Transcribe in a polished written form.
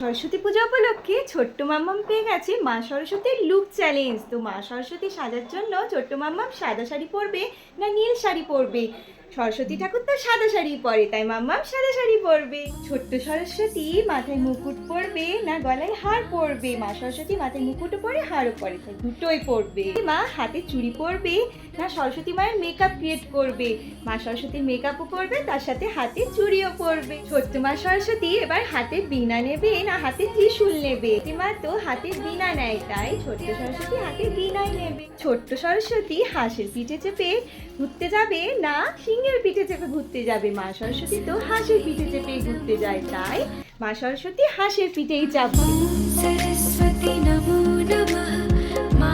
সরস্বতী পূজা উপলক্ষে ছোট্ট মাম্মাম পেয়ে গেছে মা সরস্বতীর লুক চ্যালেঞ্জ। তো মা সরস্বতী সাজার জন্য ছোট্ট মাম্মাম সাদা শাড়ি পরবে না নীল শাড়ি পরবে। সরস্বতী ঠাকুর তো সাদা শাড়ি পরে, তাই মাম্মাম সাদা শাড়ি পরবে। ছোট্ট সরস্বতী মাথায় মুকুট পরবে না গলায় হার পরবে। মা সরস্বতী মাথায় মুকুটও পরে হারও পরে, তাই দুটোই পরবে। মা হাতে চুড়ি পরবে না সরস্বতী মায়ের মেকআপ ক্রিয়েট করবে। মা সরস্বতীর মেকআপও করবে, তার সাথে হাতে চুড়িও পরবে। ছোট্ট মা সরস্বতী এবার হাতে বীণা নেবে না হাতে ত্রিশূল নেবে। মা তো হাতে বীণা নেয়, তাই ছোট্ট সরস্বতী হাতে বীণাই নেবে। ছোট্ট সরস্বতী হাঁসের পিঠে চেপে ঘুরতে যাবে না সিংহের পিঠে চেপে ঘুরতে যাবে। মা সরস্বতী তো হাঁসের পিঠে চেপে ঘুরতে যায়, তাই মা সরস্বতী হাঁসের পিঠেই চাপবে। सरस्वती नमो नमः मा